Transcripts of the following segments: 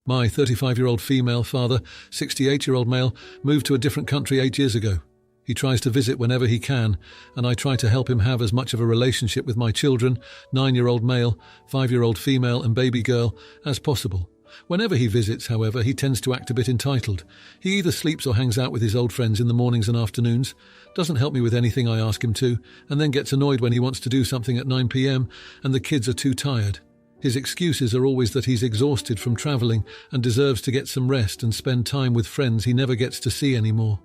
My 35-year-old female father, 68-year-old male, moved to a different country 8 years ago. He tries to visit whenever he can, and I try to help him have as much of a relationship with my children, 9-year-old male, 5-year-old female and baby girl, as possible. Whenever he visits, however, he tends to act a bit entitled. He either sleeps or hangs out with his old friends in the mornings and afternoons, doesn't help me with anything I ask him to, and then gets annoyed when he wants to do something at 9 p.m. and the kids are too tired. His excuses are always that he's exhausted from travelling and deserves to get some rest and spend time with friends he never gets to see anymore.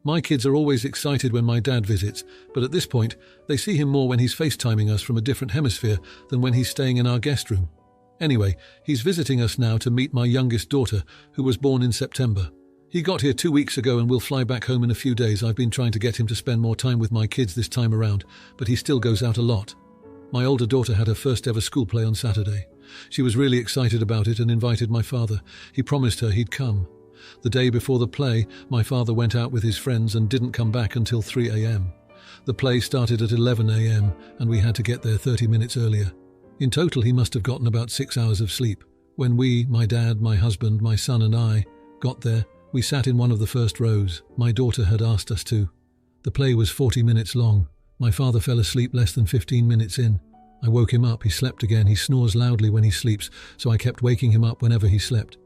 My kids are always excited when my dad visits, but at this point, they see him more when he's FaceTiming us from a different hemisphere than when he's staying in our guest room. Anyway, he's visiting us now to meet my youngest daughter, who was born in September. He got here 2 weeks ago and will fly back home in a few days. I've been trying to get him to spend more time with my kids this time around, but he still goes out a lot. My older daughter had her first ever school play on Saturday. She was really excited about it and invited my father. He promised her he'd come. The day before the play, my father went out with his friends and didn't come back until 3 a.m. The play started at 11 a.m. and we had to get there 30 minutes earlier. In total, he must have gotten about 6 hours of sleep. When we, my dad, my husband, my son and I, got there, we sat in one of the first rows. My daughter had asked us to. The play was 40 minutes long. My father fell asleep less than 15 minutes in. I woke him up, he slept again. He snores loudly when he sleeps, so I kept waking him up whenever he slept.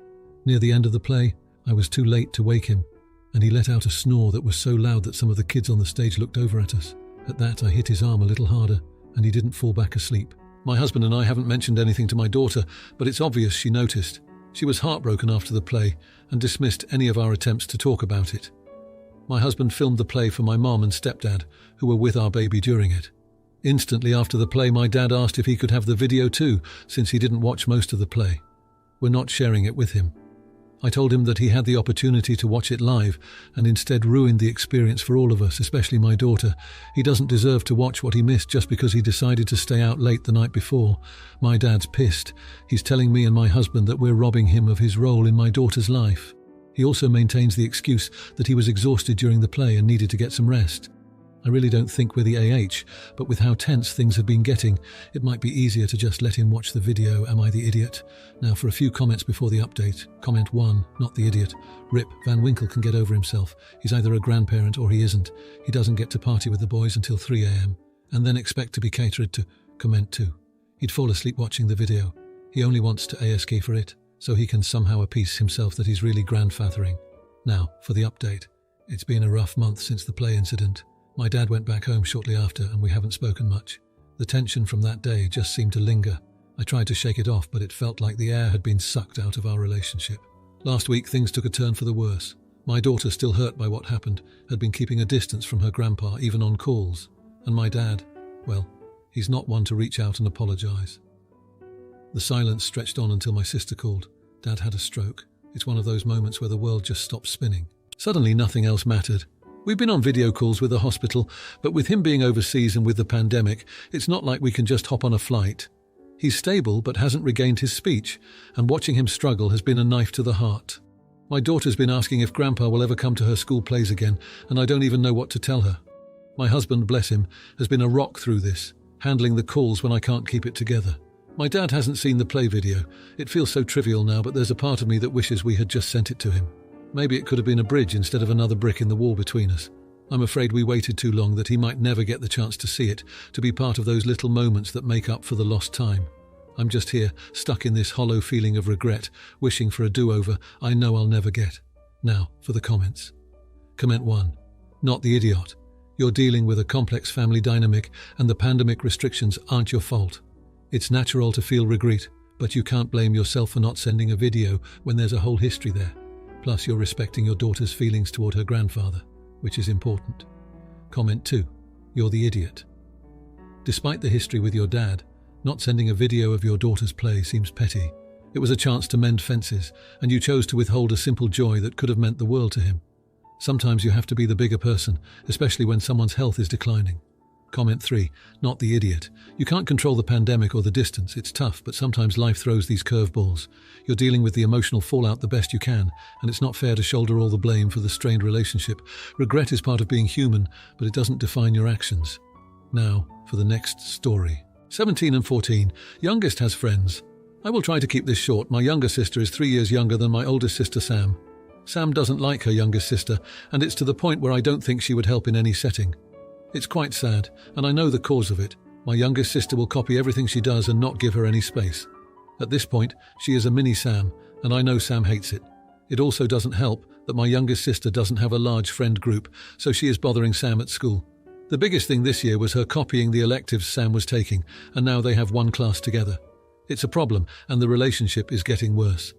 Near the end of the play, I was too late to wake him, and he let out a snore that was so loud that some of the kids on the stage looked over at us. At that, I hit his arm a little harder, and he didn't fall back asleep. My husband and I haven't mentioned anything to my daughter, but it's obvious she noticed. She was heartbroken after the play and dismissed any of our attempts to talk about it. My husband filmed the play for my mom and stepdad, who were with our baby during it. Instantly after the play, my dad asked if he could have the video too, since he didn't watch most of the play. We're not sharing it with him. I told him that he had the opportunity to watch it live and instead ruined the experience for all of us, especially my daughter. He doesn't deserve to watch what he missed just because he decided to stay out late the night before. My dad's pissed. He's telling me and my husband that we're robbing him of his role in my daughter's life. He also maintains the excuse that he was exhausted during the play and needed to get some rest. I really don't think we're the AH, but with how tense things have been getting, it might be easier to just let him watch the video. Am I the idiot? Now for a few comments before the update. Comment 1, not the idiot. Rip, Van Winkle can get over himself. He's either a grandparent or he isn't. He doesn't get to party with the boys until 3 a.m. and then expect to be catered to. Comment 2. He'd fall asleep watching the video. He only wants to ASK for it, so he can somehow appease himself that he's really grandfathering. Now, for the update. It's been a rough month since the play incident. My dad went back home shortly after and we haven't spoken much. The tension from that day just seemed to linger. I tried to shake it off, but it felt like the air had been sucked out of our relationship. Last week things took a turn for the worse. My daughter, still hurt by what happened, had been keeping a distance from her grandpa, even on calls. And my dad, well, he's not one to reach out and apologise. The silence stretched on until my sister called. Dad had a stroke. It's one of those moments where the world just stops spinning. Suddenly nothing else mattered. We've been on video calls with the hospital, but with him being overseas and with the pandemic, it's not like we can just hop on a flight. He's stable but hasn't regained his speech, and watching him struggle has been a knife to the heart. My daughter's been asking if Grandpa will ever come to her school plays again, and I don't even know what to tell her. My husband, bless him, has been a rock through this, handling the calls when I can't keep it together. My dad hasn't seen the play video. It feels so trivial now, but there's a part of me that wishes we had just sent it to him. Maybe it could have been a bridge instead of another brick in the wall between us. I'm afraid we waited too long, that he might never get the chance to see it, to be part of those little moments that make up for the lost time. I'm just here, stuck in this hollow feeling of regret, wishing for a do-over I know I'll never get. Now, for the comments. Comment 1. Not the idiot. You're dealing with a complex family dynamic, and the pandemic restrictions aren't your fault. It's natural to feel regret, but you can't blame yourself for not sending a video when there's a whole history there. Plus, you're respecting your daughter's feelings toward her grandfather, which is important. Comment 2. You're the idiot. Despite the history with your dad, not sending a video of your daughter's play seems petty. It was a chance to mend fences, and you chose to withhold a simple joy that could have meant the world to him. Sometimes you have to be the bigger person, especially when someone's health is declining. Comment 3. Not the idiot. You can't control the pandemic or the distance. It's tough, but sometimes life throws these curveballs. You're dealing with the emotional fallout the best you can, and it's not fair to shoulder all the blame for the strained relationship. Regret is part of being human, but it doesn't define your actions. Now, for the next story. 17 and 14. Youngest has friends. I will try to keep this short. My younger sister is 3 years younger than my oldest sister Sam. Sam doesn't like her youngest sister, and it's to the point where I don't think she would help in any setting. It's quite sad, and I know the cause of it. My youngest sister will copy everything she does and not give her any space. At this point, she is a mini Sam, and I know Sam hates it. It also doesn't help that my youngest sister doesn't have a large friend group, so she is bothering Sam at school. The biggest thing this year was her copying the electives Sam was taking, and now they have one class together. It's a problem, and the relationship is getting worse.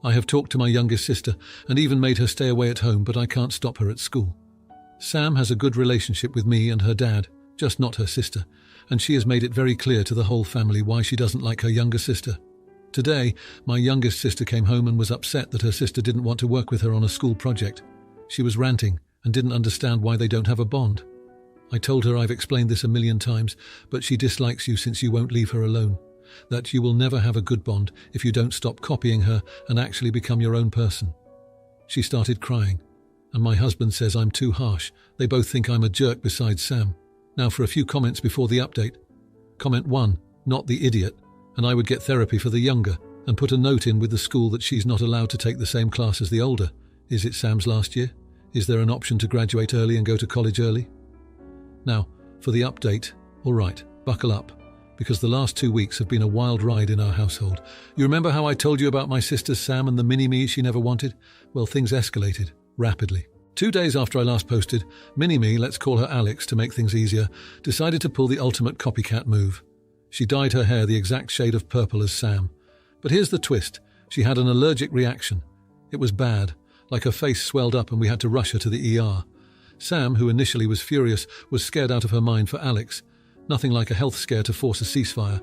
I have talked to my youngest sister and even made her stay away at home, but I can't stop her at school. Sam has a good relationship with me and her dad, just not her sister, and she has made it very clear to the whole family why she doesn't like her younger sister. Today, my youngest sister came home and was upset that her sister didn't want to work with her on a school project. She was ranting and didn't understand why they don't have a bond. I told her I've explained this a million times, but she dislikes you since you won't leave her alone. That you will never have a good bond if you don't stop copying her and actually become your own person. She started crying, and my husband says I'm too harsh. They both think I'm a jerk besides Sam. Now for a few comments before the update. Comment 1, not the idiot, and I would get therapy for the younger, and put a note in with the school that she's not allowed to take the same class as the older. Is it Sam's last year? Is there an option to graduate early and go to college early? Now, for the update, all right, buckle up, because the last 2 weeks have been a wild ride in our household. You remember how I told you about my sister Sam and the mini-me she never wanted? Well, things escalated, rapidly. 2 days after I last posted, mini-me, let's call her Alex to make things easier, decided to pull the ultimate copycat move. She dyed her hair the exact shade of purple as Sam. But here's the twist, she had an allergic reaction. It was bad, like her face swelled up and we had to rush her to the ER. Sam, who initially was furious, was scared out of her mind for Alex. Nothing like a health scare to force a ceasefire.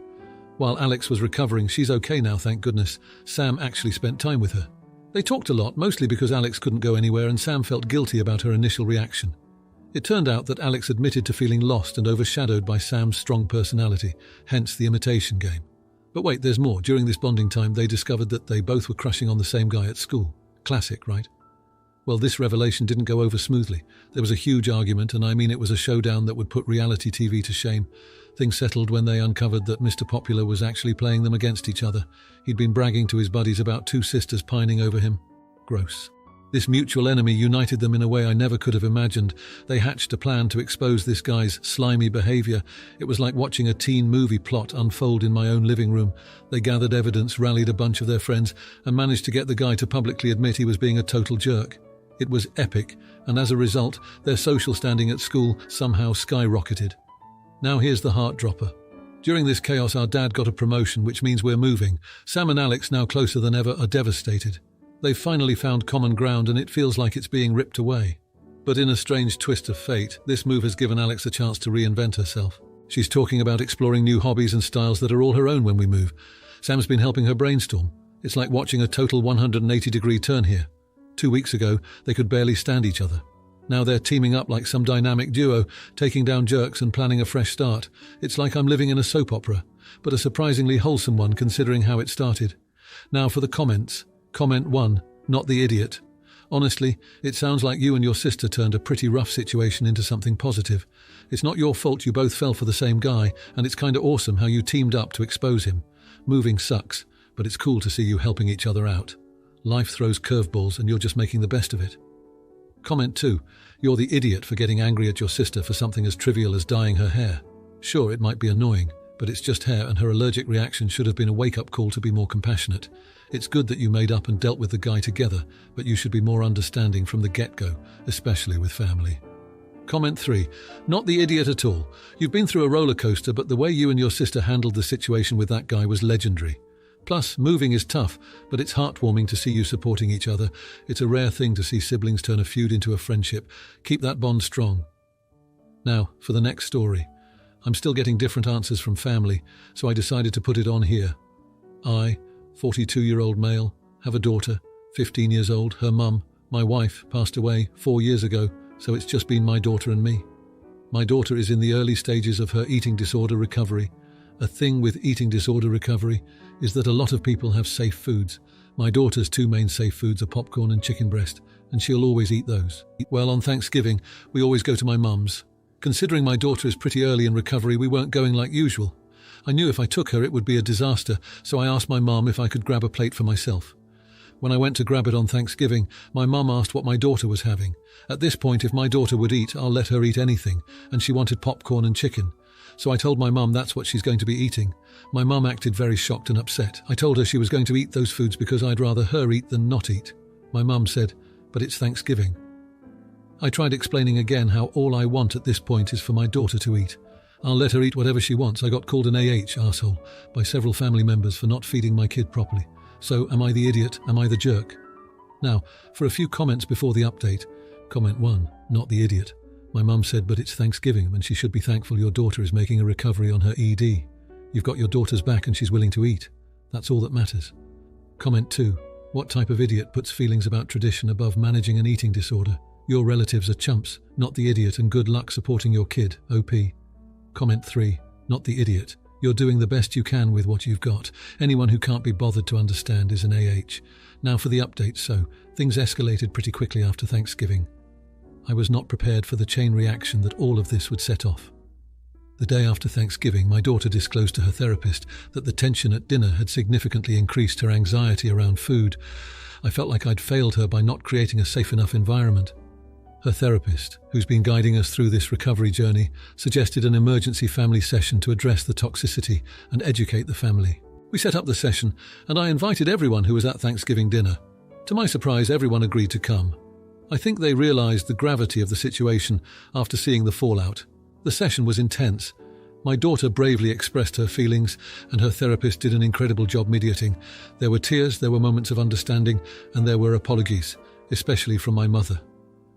While Alex was recovering, she's okay now, thank goodness. Sam actually spent time with her. They talked a lot, mostly because Alex couldn't go anywhere and Sam felt guilty about her initial reaction. It turned out that Alex admitted to feeling lost and overshadowed by Sam's strong personality, hence the imitation game. But wait, there's more. During this bonding time, they discovered that they both were crushing on the same guy at school. Classic, right? Well, this revelation didn't go over smoothly. There was a huge argument, and I mean it was a showdown that would put reality TV to shame. Things settled when they uncovered that Mr. Popular was actually playing them against each other. He'd been bragging to his buddies about 2 sisters pining over him. Gross. This mutual enemy united them in a way I never could have imagined. They hatched a plan to expose this guy's slimy behavior. It was like watching a teen movie plot unfold in my own living room. They gathered evidence, rallied a bunch of their friends, and managed to get the guy to publicly admit he was being a total jerk. It was epic, and as a result, their social standing at school somehow skyrocketed. Now here's the heart dropper. During this chaos, our dad got a promotion, which means we're moving. Sam and Alex, now closer than ever, are devastated. They've finally found common ground, and it feels like it's being ripped away. But in a strange twist of fate, this move has given Alex a chance to reinvent herself. She's talking about exploring new hobbies and styles that are all her own when we move. Sam's been helping her brainstorm. It's like watching a total 180-degree turn here. 2 weeks ago, they could barely stand each other. Now they're teaming up like some dynamic duo, taking down jerks and planning a fresh start. It's like I'm living in a soap opera, but a surprisingly wholesome one considering how it started. Now for the comments. Comment 1, not the idiot. Honestly, it sounds like you and your sister turned a pretty rough situation into something positive. It's not your fault you both fell for the same guy, and it's kinda awesome how you teamed up to expose him. Moving sucks, but it's cool to see you helping each other out. Life throws curveballs and you're just making the best of it. Comment 2. You're the idiot for getting angry at your sister for something as trivial as dyeing her hair. Sure, it might be annoying, but it's just hair and her allergic reaction should have been a wake-up call to be more compassionate. It's good that you made up and dealt with the guy together, but you should be more understanding from the get-go, especially with family. Comment 3. Not the idiot at all. You've been through a roller coaster, but the way you and your sister handled the situation with that guy was legendary. Plus, moving is tough, but it's heartwarming to see you supporting each other. It's a rare thing to see siblings turn a feud into a friendship. Keep that bond strong. Now, for the next story. I'm still getting different answers from family, so I decided to put it on here. I, 42-year-old male, have a daughter, 15 years old. Her mum, my wife, passed away 4 years ago, so it's just been my daughter and me. My daughter is in the early stages of her eating disorder recovery. A thing with eating disorder recovery is that a lot of people have safe foods. My daughter's 2 main safe foods are popcorn and chicken breast, and she'll always eat those. Well, on Thanksgiving, we always go to my mum's. Considering my daughter is pretty early in recovery, we weren't going like usual. I knew if I took her it would be a disaster, so I asked my mum if I could grab a plate for myself. When I went to grab it on Thanksgiving, my mum asked what my daughter was having. At this point, if my daughter would eat, I'll let her eat anything, and she wanted popcorn and chicken. So I told my mum that's what she's going to be eating. My mum acted very shocked and upset. I told her she was going to eat those foods because I'd rather her eat than not eat. My mum said, "But it's Thanksgiving." I tried explaining again how all I want at this point is for my daughter to eat. I'll let her eat whatever she wants. I got called an arsehole by several family members for not feeding my kid properly. So am I the idiot? Am I the jerk? Now, for a few comments before the update. Comment 1, not the idiot. My mum said, "But it's Thanksgiving and she should be thankful your daughter is making a recovery on her ED. You've got your daughter's back and she's willing to eat. That's all that matters." Comment 2, what type of idiot puts feelings about tradition above managing an eating disorder? Your relatives are chumps, not the idiot, and good luck supporting your kid, OP. Comment 3, not the idiot. You're doing the best you can with what you've got. Anyone who can't be bothered to understand is an AH. Now for the update. So, things escalated pretty quickly after Thanksgiving. I was not prepared for the chain reaction that all of this would set off. The day after Thanksgiving, my daughter disclosed to her therapist that the tension at dinner had significantly increased her anxiety around food. I felt like I'd failed her by not creating a safe enough environment. Her therapist, who's been guiding us through this recovery journey, suggested an emergency family session to address the toxicity and educate the family. We set up the session, and I invited everyone who was at Thanksgiving dinner. To my surprise, everyone agreed to come. I think they realized the gravity of the situation after seeing the fallout. The session was intense. My daughter bravely expressed her feelings, and her therapist did an incredible job mediating. There were tears, there were moments of understanding, and there were apologies, especially from my mother.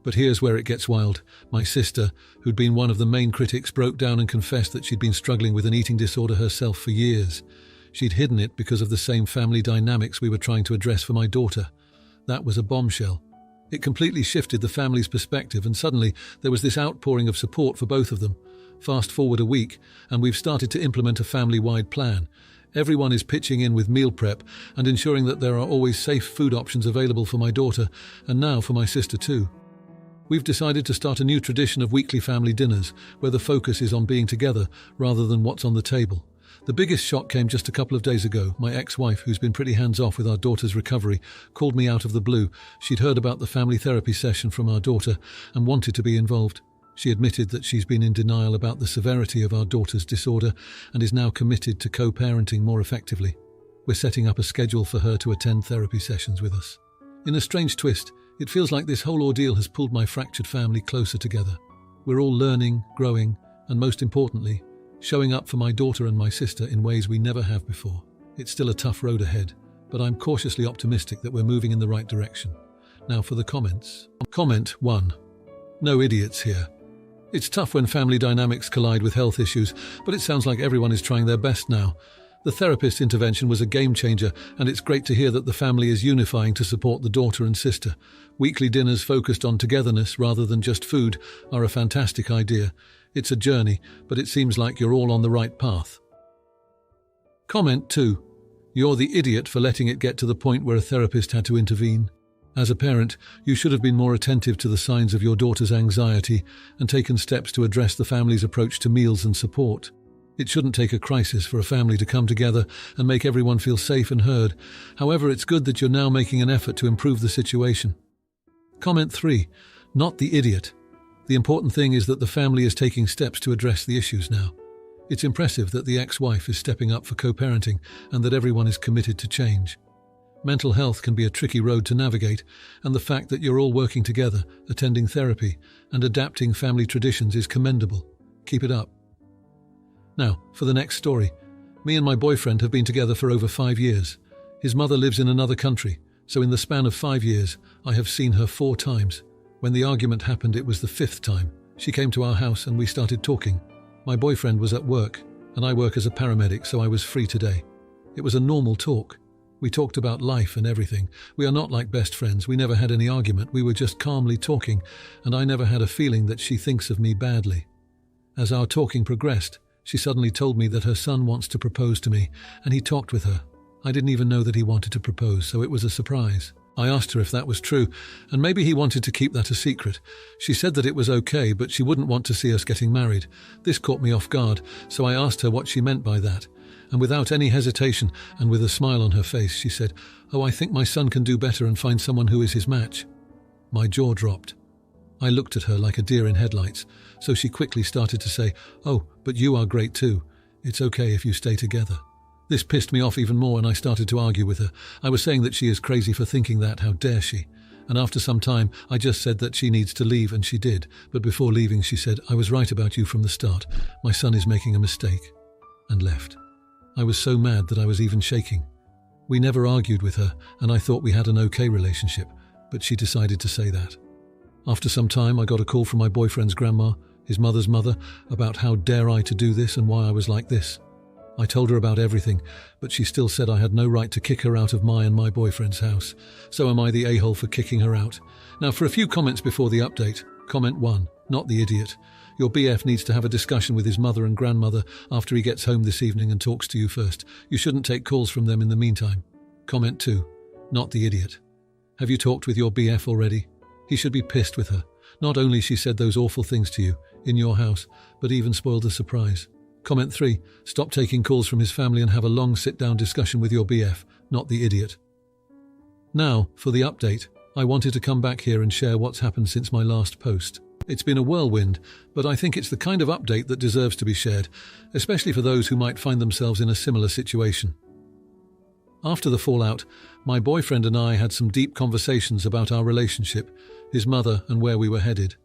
But here's where it gets wild. My sister, who'd been one of the main critics, broke down and confessed that she'd been struggling with an eating disorder herself for years. She'd hidden it because of the same family dynamics we were trying to address for my daughter. That was a bombshell. It completely shifted the family's perspective, and suddenly there was this outpouring of support for both of them. Fast forward a week, and we've started to implement a family-wide plan. Everyone is pitching in with meal prep and ensuring that there are always safe food options available for my daughter, and now for my sister too. We've decided to start a new tradition of weekly family dinners, where the focus is on being together rather than what's on the table. The biggest shock came just a couple of days ago. My ex-wife, who's been pretty hands-off with our daughter's recovery, called me out of the blue. She'd heard about the family therapy session from our daughter and wanted to be involved. She admitted that she's been in denial about the severity of our daughter's disorder and is now committed to co-parenting more effectively. We're setting up a schedule for her to attend therapy sessions with us. In a strange twist, it feels like this whole ordeal has pulled my fractured family closer together. We're all learning, growing, and most importantly, showing up for my daughter and my sister in ways we never have before. It's still a tough road ahead, but I'm cautiously optimistic that we're moving in the right direction. Now for the comments. Comment 1. No idiots here. It's tough when family dynamics collide with health issues, but it sounds like everyone is trying their best now. The therapist intervention was a game changer, and it's great to hear that the family is unifying to support the daughter and sister. Weekly dinners focused on togetherness rather than just food are a fantastic idea. It's a journey, but it seems like you're all on the right path. Comment 2. You're the idiot for letting it get to the point where a therapist had to intervene. As a parent, you should have been more attentive to the signs of your daughter's anxiety and taken steps to address the family's approach to meals and support. It shouldn't take a crisis for a family to come together and make everyone feel safe and heard. However, it's good that you're now making an effort to improve the situation. Comment 3. Not the idiot. The important thing is that the family is taking steps to address the issues now. It's impressive that the ex-wife is stepping up for co-parenting and that everyone is committed to change. Mental health can be a tricky road to navigate, and the fact that you're all working together, attending therapy, and adapting family traditions is commendable. Keep it up. Now, for the next story. Me and my boyfriend have been together for over 5 years. His mother lives in another country, so in the span of 5 years, I have seen her 4 times. When the argument happened, it was the 5th time. She came to our house and we started talking. My boyfriend was at work, and I work as a paramedic, so I was free today. It was a normal talk. We talked about life and everything. We are not like best friends. We never had any argument. We were just calmly talking, and I never had a feeling that she thinks of me badly. As our talking progressed, she suddenly told me that her son wants to propose to me, and he talked with her. I didn't even know that he wanted to propose, so it was a surprise. I asked her if that was true, and maybe he wanted to keep that a secret. She said that it was okay, but she wouldn't want to see us getting married. This caught me off guard, so I asked her what she meant by that. And without any hesitation, and with a smile on her face, she said, "Oh, I think my son can do better and find someone who is his match." My jaw dropped. I looked at her like a deer in headlights, so she quickly started to say, "Oh, but you are great too. It's okay if you stay together." This pissed me off even more, and I started to argue with her. I was saying that she is crazy for thinking that, how dare she? And after some time, I just said that she needs to leave, and she did. But before leaving, she said, "I was right about you from the start. My son is making a mistake," and left. I was so mad that I was even shaking. We never argued with her, and I thought we had an okay relationship, but she decided to say that. After some time, I got a call from my boyfriend's grandma, his mother's mother, about how dare I to do this and why I was like this. I told her about everything, but she still said I had no right to kick her out of my and my boyfriend's house. So am I the a-hole for kicking her out? Now for a few comments before the update. Comment 1. Not the idiot. Your BF needs to have a discussion with his mother and grandmother after he gets home this evening and talks to you first. You shouldn't take calls from them in the meantime. Comment 2. Not the idiot. Have you talked with your BF already? He should be pissed with her. Not only she said those awful things to you, in your house, but even spoiled the surprise. Comment 3. Stop taking calls from his family and have a long sit-down discussion with your BF, not the idiot. Now, for the update, I wanted to come back here and share what's happened since my last post. It's been a whirlwind, but I think it's the kind of update that deserves to be shared, especially for those who might find themselves in a similar situation. After the fallout, my boyfriend and I had some deep conversations about our relationship, his mother, and where we were headed.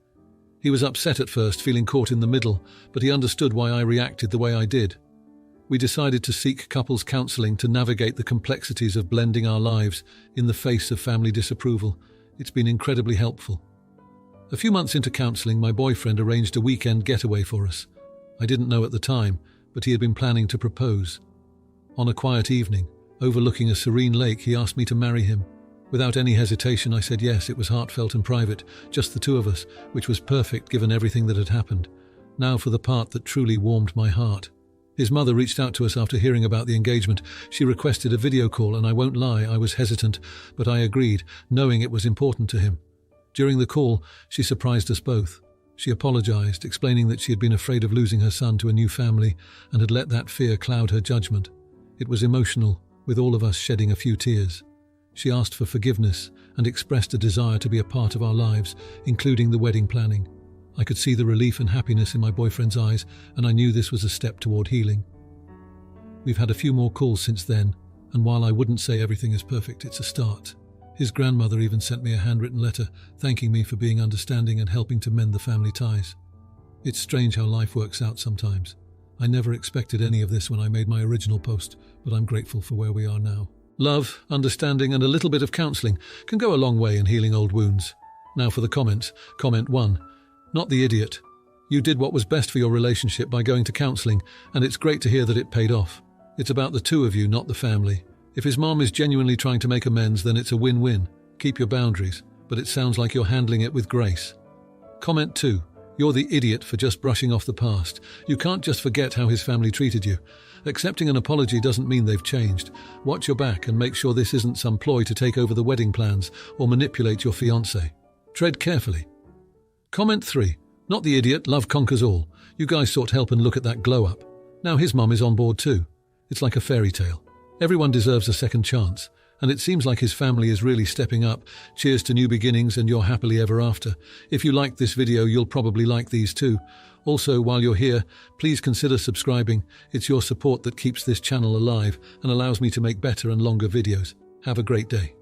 He was upset at first, feeling caught in the middle, but he understood why I reacted the way I did. We decided to seek couples counselling to navigate the complexities of blending our lives in the face of family disapproval. It's been incredibly helpful. A few months into counselling, my boyfriend arranged a weekend getaway for us. I didn't know at the time, but he had been planning to propose. On a quiet evening, overlooking a serene lake, he asked me to marry him. Without any hesitation, I said yes. It was heartfelt and private, just the two of us, which was perfect given everything that had happened. Now for the part that truly warmed my heart. His mother reached out to us after hearing about the engagement. She requested a video call, and I won't lie, I was hesitant, but I agreed, knowing it was important to him. During the call, she surprised us both. She apologized, explaining that she had been afraid of losing her son to a new family and had let that fear cloud her judgment. It was emotional, with all of us shedding a few tears. She asked for forgiveness and expressed a desire to be a part of our lives, including the wedding planning. I could see the relief and happiness in my boyfriend's eyes, and I knew this was a step toward healing. We've had a few more calls since then, and while I wouldn't say everything is perfect, it's a start. His grandmother even sent me a handwritten letter thanking me for being understanding and helping to mend the family ties. It's strange how life works out sometimes. I never expected any of this when I made my original post, but I'm grateful for where we are now. Love, understanding, and a little bit of counselling can go a long way in healing old wounds. Now for the comments. Comment 1. Not the idiot. You did what was best for your relationship by going to counselling, and it's great to hear that it paid off. It's about the two of you, not the family. If his mom is genuinely trying to make amends, then it's a win-win. Keep your boundaries, but it sounds like you're handling it with grace. Comment 2. You're the idiot for just brushing off the past. You can't just forget how his family treated you. Accepting an apology doesn't mean they've changed. Watch your back and make sure this isn't some ploy to take over the wedding plans or manipulate your fiancé. Tread carefully. Comment 3. Not the idiot, love conquers all. You guys sought help and look at that glow up. Now his mum is on board too. It's like a fairy tale. Everyone deserves a second chance, and it seems like his family is really stepping up. Cheers to new beginnings and you're happily ever after. If you liked this video, you'll probably like these too. Also, while you're here, please consider subscribing. It's your support that keeps this channel alive and allows me to make better and longer videos. Have a great day.